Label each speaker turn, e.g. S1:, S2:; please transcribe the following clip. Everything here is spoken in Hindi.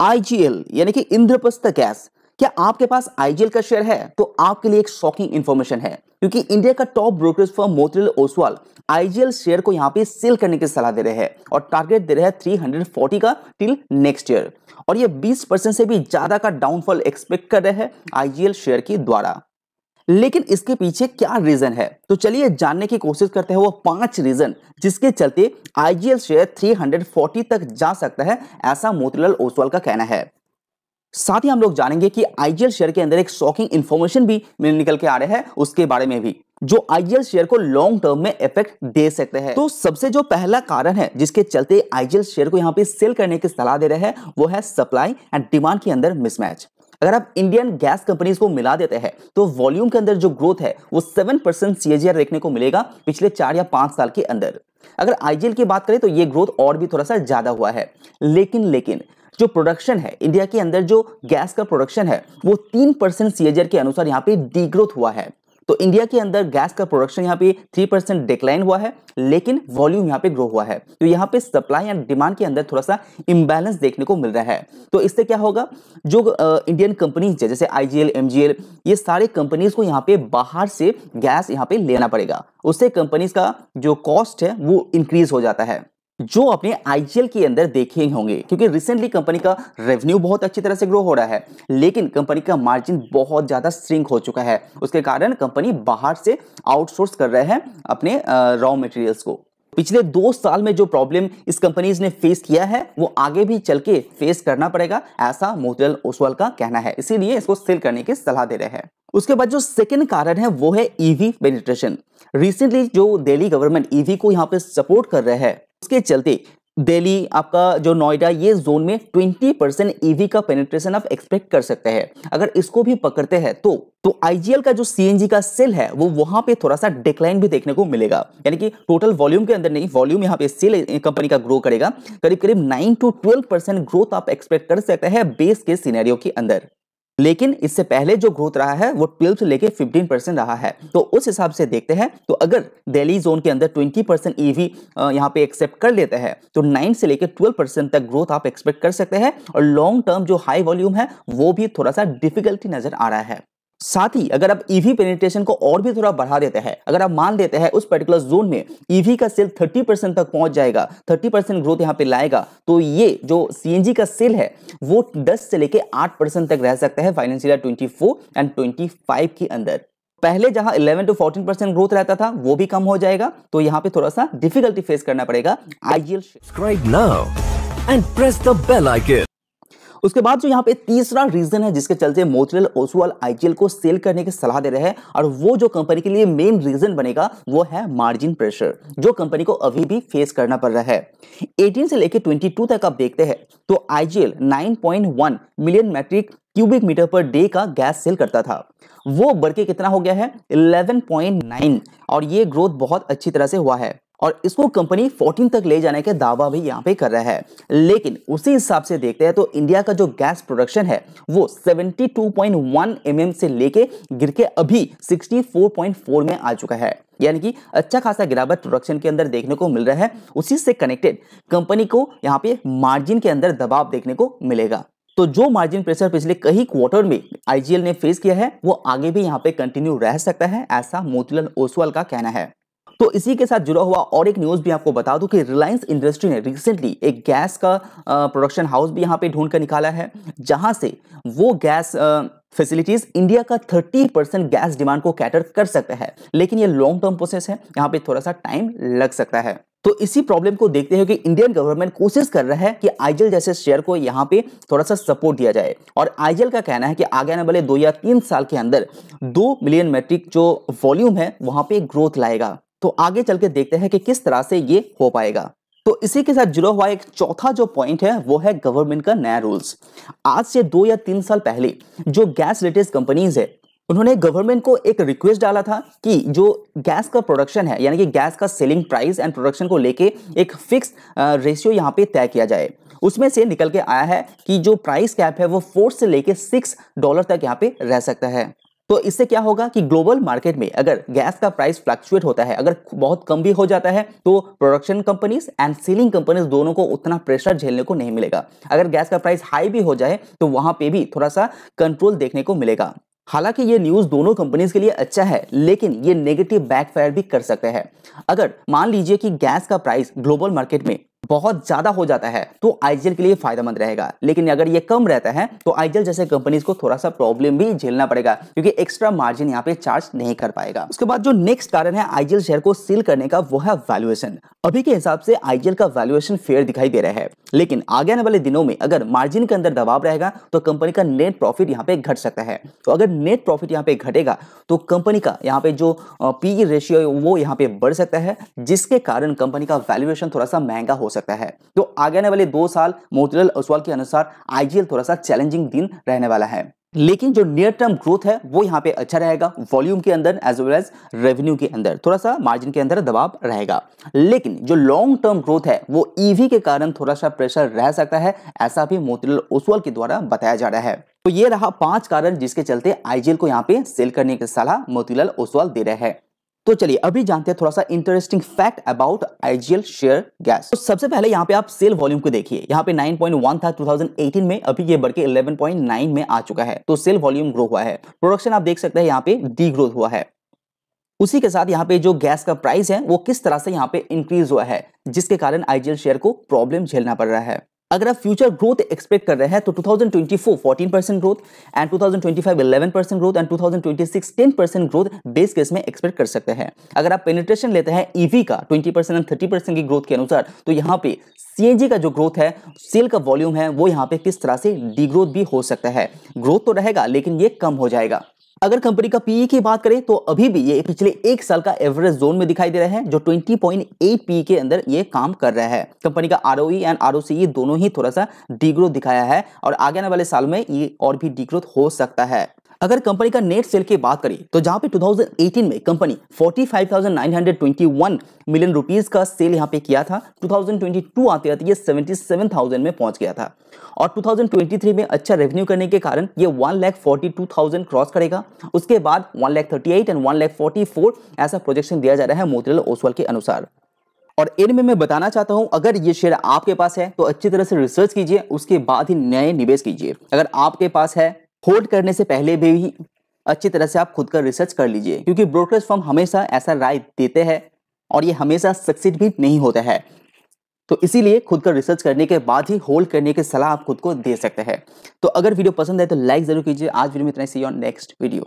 S1: आईजीएल यानी कि इंद्रप्रस्थ गैस। क्या आपके पास आईजीएल का शेयर है? तो आपके लिए एक शॉकिंग इंफॉर्मेशन है, क्योंकि इंडिया का top brokerage firm Motilal Oswal IGL share को यहां पे सेल करने की सलाह दे रहे हैं और टारगेट दे रहे हैं 340 का टिल नेक्स्ट ईयर। और ये 20% से भी ज्यादा का डाउनफॉल एक्सपेक्ट कर रहे हैं आईजीएल शेयर के द्वारा। लेकिन इसके पीछे क्या रीजन है, तो चलिए जानने की कोशिश करते हैं वो 5 रीजन जिसके चलते आईजीएल शेयर 340 तक जा सकता है, ऐसा मोतीलाल ओसवाल का कहना है। साथ ही हम लोग जानेंगे कि आईजीएल शेयर के अंदर एक शॉकिंग इंफॉर्मेशन भी निकल के आ रहे हैं, उसके बारे में भी, जो आईजीएल शेयर को लॉन्ग टर्म में इफेक्ट दे सकते हैं। तो सबसे जो पहला कारण है जिसके चलते आईजीएल शेयर को यहां पे सेल करने की सलाह दे रहे हैं, वो है सप्लाई एंड डिमांड के अंदर मिसमैच। अगर आप इंडियन गैस कंपनीज को मिला देते हैं तो वॉल्यूम के अंदर जो ग्रोथ है वो 7% सीएजीआर देखने को मिलेगा पिछले 4 या 5 साल के अंदर। अगर आईजीएल की बात करें तो ये ग्रोथ और भी थोड़ा सा ज्यादा हुआ है। लेकिन जो प्रोडक्शन है इंडिया के अंदर, जो गैस का प्रोडक्शन है वो 3% सीएजीआर के अनुसार यहाँ पे डीग्रोथ हुआ है। तो इंडिया के अंदर गैस का प्रोडक्शन यहाँ पे 3% डिक्लाइन हुआ है, लेकिन वॉल्यूम यहाँ पे ग्रो हुआ है। तो यहाँ पे सप्लाई एंड डिमांड के अंदर थोड़ा सा इंबैलेंस देखने को मिल रहा है। तो इससे क्या होगा, जो इंडियन कंपनीज जैसे आईजीएल, एमजीएल, ये सारे कंपनीज को यहाँ पे बाहर से गैस यहाँ पे लेना पड़ेगा। उससे कंपनीज का जो कॉस्ट है वो इंक्रीज हो जाता है, जो अपने आईजीएल के अंदर देखे होंगे, क्योंकि रिसेंटली कंपनी का रेवेन्यू बहुत अच्छी तरह से ग्रो हो रहा है, लेकिन कंपनी का मार्जिन बहुत ज्यादा श्रिंक हो चुका है। उसके कारण कंपनी बाहर से आउटसोर्स कर रहे हैं अपने रॉ मटेरियल्स को। पिछले 2 साल में जो प्रॉब्लम इस कंपनीज ने फेस किया है वो आगे भी चल के फेस करना पड़ेगा, ऐसा मोतीलाल ओसवाल का कहना है। इसीलिए इसको सेल करने की सलाह दे रहे हैं। उसके बाद जो सेकंड कारण है वो है ईवी पेनिट्रेशन। रिसेंटली जो दिल्ली गवर्नमेंट ईवी को यहाँ पे सपोर्ट कर रहे हैं, उसके चलते दिल्ली, आपका जो नोएडा, ये जोन में 20% ईवी का पेनिट्रेशन आप एक्सपेक्ट कर सकते हैं। अगर इसको भी पकड़ते हैं तो आईजीएल का जो सीएनजी का सेल है वो वहां पे थोड़ा सा डिक्लाइन भी देखने को मिलेगा। यानी कि टोटल वॉल्यूम के अंदर नहीं, वॉल्यूम यहाँ पे सेल कंपनी का ग्रो करेगा। करीब 9 to 12% ग्रोथ आप एक्सपेक्ट कर सकते हैं बेस के सिनेरियो के अंदर। लेकिन इससे पहले जो ग्रोथ रहा है वो 12 से लेके 15% रहा है। तो उस हिसाब से देखते हैं तो अगर दिल्ली जोन के अंदर 20% ईवी यहाँ पे एक्सेप्ट कर लेते हैं तो 9 से लेके 12% तक ग्रोथ आप एक्सपेक्ट कर सकते हैं। और लॉन्ग टर्म जो हाई वॉल्यूम है वो भी थोड़ा सा डिफिकल्टी नजर आ रहा है। साथ ही अगर आप ईवी पेनिट्रेशन को और भी थोड़ा बढ़ा देते हैं, अगर आप मान लेते हैं उस पर्टिकुलर जोन में ईवी का सेल 30% तक पहुंच जाएगा, 30% ग्रोथ यहां पे लाएगा, तो ये जो सीएनजी का सेल है वो 10 से लेके 8% तक रह सकता है फाइनेंशियल ईयर 24 एंड 25 के अंदर। पहले जहां 11 to 14% ग्रोथ रहता था वो भी कम हो जाएगा। तो यहां पे थोड़ा सा डिफिकल्टी फेस करना पड़ेगा IGL.
S2: Subscribe now and press the bell icon.
S1: उसके बाद जो यहाँ पे तीसरा रीजन है जिसके चलते मोतीलाल ओसवाल आईजीएल को सेल करने की सलाह दे रहे हैं, और वो जो कंपनी के लिए मेन रीजन बनेगा वो है मार्जिन प्रेशर, जो कंपनी को अभी भी फेस करना पड़ रहा है। 18 से लेके 22 तक आप देखते हैं तो IGL 9.1 million metric cubic metre per day का गैस सेल करता था, वो बढ़ के कितना हो गया है 11.9, और ये ग्रोथ बहुत अच्छी तरह से हुआ है। और इसको कंपनी 14 तक ले जाने के दावा भी यहाँ पे कर रहा है। लेकिन उसी हिसाब से देखते हैं तो इंडिया का जो गैस प्रोडक्शन है वो 72.1 mm से लेके गिर के अभी 64.4 में आ चुका है। यानी कि अच्छा खासा गिरावट प्रोडक्शन के अंदर देखने को मिल रहा है। उसी से कनेक्टेड कंपनी को यहाँ पे मार्जिन के अंदर दबाव देखने को मिलेगा। तो जो मार्जिन प्रेशर पिछले कई क्वार्टर में आईजीएल ने फेस किया है वो आगे भी यहाँ पे कंटिन्यू रह सकता है, ऐसा मोतीलाल ओसवाल का कहना है। तो इसी के साथ जुड़ा हुआ और एक न्यूज भी आपको बता दूं कि रिलायंस इंडस्ट्री ने रिसेंटली एक गैस का प्रोडक्शन हाउस भी यहां पे ढूंढ कर निकाला है, जहां से वो गैस फैसिलिटीज इंडिया का 30% गैस डिमांड को कैटर कर सकते हैं। लेकिन ये लॉन्ग टर्म प्रोसेस है, यहाँ पे थोड़ा सा टाइम लग सकता है। तो इसी प्रॉब्लम को देखते हुए कि इंडियन गवर्नमेंट कोशिश कर रहा है कि आईजीएल जैसे शेयर को यहाँ पे थोड़ा सा सपोर्ट दिया जाए। और आईजीएल का कहना है कि आगे आने वाले 2 या 3 साल के अंदर 2 मिलियन मैट्रिक जो वॉल्यूम है वहां पे ग्रोथ लाएगा। तो आगे चल के देखते हैं कि किस तरह से ये हो पाएगा। तो इसी के साथ जुड़ा हुआ एक चौथा जो पॉइंट है वो है गवर्नमेंट का नया रूल्स। आज से 2 या 3 साल पहले जो गैस रिटेल कंपनीज है उन्होंने गवर्नमेंट को एक रिक्वेस्ट डाला था कि जो गैस का प्रोडक्शन है, यानी कि गैस का सेलिंग प्राइस एंड प्रोडक्शन को लेके एक फिक्स रेशियो यहाँ पे तय किया जाए। उसमें से निकल के आया है कि जो प्राइस कैप है वो $4 से लेके $6 तक यहाँ पे रह सकता है। तो इससे क्या होगा कि ग्लोबल मार्केट में अगर गैस का प्राइस फ्लक्चुएट होता है, अगर बहुत कम भी हो जाता है, तो production companies and selling companies दोनों को उतना प्रेशर झेलने को नहीं मिलेगा। अगर गैस का प्राइस हाई भी हो जाए तो वहां पे भी थोड़ा सा कंट्रोल देखने को मिलेगा। हालांकि ये न्यूज दोनों कंपनीज के लिए अच्छा है, लेकिन ये नेगेटिव बैकफायर भी कर सकते हैं। अगर मान लीजिए कि गैस का प्राइस ग्लोबल मार्केट में बहुत ज्यादा हो जाता है तो आईजीएल के लिए फायदेमंद रहेगा, लेकिन अगर ये कम रहता है तो आईजीएल जैसे कंपनीज को थोड़ा सा प्रॉब्लम भी झेलना पड़ेगा, क्योंकि एक्स्ट्रा मार्जिन यहाँ पे चार्ज नहीं कर पाएगा। उसके बाद जो नेक्स्ट कारण है आईजीएल शेयर को सेल करने का, वो है वैल्यूएशन। अभी के हिसाब से आईजीएल का वैल्यूएशन फेयर दिखाई दे रहा है, लेकिन आगे आने वाले दिनों में अगर मार्जिन के अंदर दबाव रहेगा तो कंपनी का नेट प्रॉफिट यहाँ पे घट सकता है। तो अगर नेट प्रॉफिट यहाँ पे घटेगा तो कंपनी का यहाँ पे जो पी रेशियो है वो यहाँ पे बढ़ सकता है, जिसके कारण कंपनी का वैल्यूएशन थोड़ा सा महंगा हो सकता है। तो आगे आने वाले 2 साल मोतीलाल ओसवाल के अनुसार आईजीएल थोड़ा सा चैलेंजिंग दिन रहने वाला है, लेकिन जो नियर टर्म ग्रोथ है वो यहाँ पे अच्छा रहेगा। वॉल्यूम के अंदर एज वेल एज रेवेन्यू के अंदर थोड़ा सा मार्जिन के अंदर दबाव रहेगा, लेकिन जो लॉन्ग टर्म ग्रोथ है वो ईवी के कारण थोड़ा सा प्रेशर रह सकता है, ऐसा भी मोतीलाल ओसवाल के द्वारा बताया जा रहा है। तो ये रहा 5 कारण जिसके चलते आईजीएल को यहाँ पे सेल करने की सलाह मोतीलाल ओसवाल दे रहे हैं। तो चलिए अभी जानते हैं थोड़ा सा interesting fact about IGL share gas. तो सबसे पहले यहाँ पे आप सेल वॉल्यूम को देखिए, यहाँ पे 9.1 था 2018 में, अभी ये बढ़ के 11.9 में आ चुका है। तो सेल वॉल्यूम ग्रो हुआ है। प्रोडक्शन आप देख सकते हैं यहाँ पे डी ग्रोथ हुआ है। उसी के साथ यहाँ पे जो गैस का प्राइस है वो किस तरह से यहाँ पे इंक्रीज हुआ है, जिसके कारण आईजीएल शेयर को प्रॉब्लम झेलना पड़ रहा है। अगर आप फ्यूचर ग्रोथ एक्सपेक्ट कर रहे हैं तो 2024 14% growth and 2025 11% growth and 2026 10% growth base case में एक्सपेक्ट कर सकते हैं। अगर आप पेनिट्रेशन लेते हैं ईवी का 20% एंड 30% की ग्रोथ के अनुसार, तो यहाँ पे सीएनजी का जो ग्रोथ है, सेल का वॉल्यूम है, वो यहाँ पे किस तरह से डी ग्रोथ भी हो सकता है। ग्रोथ तो रहेगा लेकिन ये कम हो जाएगा। अगर कंपनी का पीई की बात करें तो अभी भी ये पिछले 1 साल का एवरेज जोन में दिखाई दे रहा है, जो 20.8 पीई के अंदर ये काम कर रहा है। कंपनी का आरओई एंड आरओसीई दोनों ही थोड़ा सा डीग्रोथ दिखाया है और आगे आने वाले साल में ये और भी डीग्रोथ हो सकता है। अगर कंपनी का नेट सेल की बात करें तो जहां पे 2018 में कंपनी 45,921 मिलियन रुपीस का सेल यहां पे किया था, 2022 आते आते ये 77,000 में पहुंच गया था और 2023 में अच्छा रेवेन्यू करने के कारण ये 1,42,000 क्रॉस करेगा। उसके बाद 1,38 एंड 1,44 ऐसा प्रोजेक्शन दिया जा रहा है मोतीलाल ओसवाल के अनुसार। और एंड में मैं बताना चाहता हूं, अगर ये शेयर आपके पास है तो अच्छी तरह से रिसर्च कीजिए, उसके बाद ही नए निवेश कीजिए। अगर आपके पास है, होल्ड करने से पहले भी अच्छी तरह से आप खुद का रिसर्च कर लीजिए, क्योंकि ब्रोकरेज फर्म हमेशा ऐसा राय देते हैं और ये हमेशा सक्सीड भी नहीं होता है। तो इसीलिए खुद का रिसर्च करने के बाद ही होल्ड करने की सलाह आप खुद को दे सकते हैं। तो अगर वीडियो पसंद है तो लाइक जरूर कीजिए। आज वीडियो में इतना ही, सी यू ऑन नेक्स्ट वीडियो।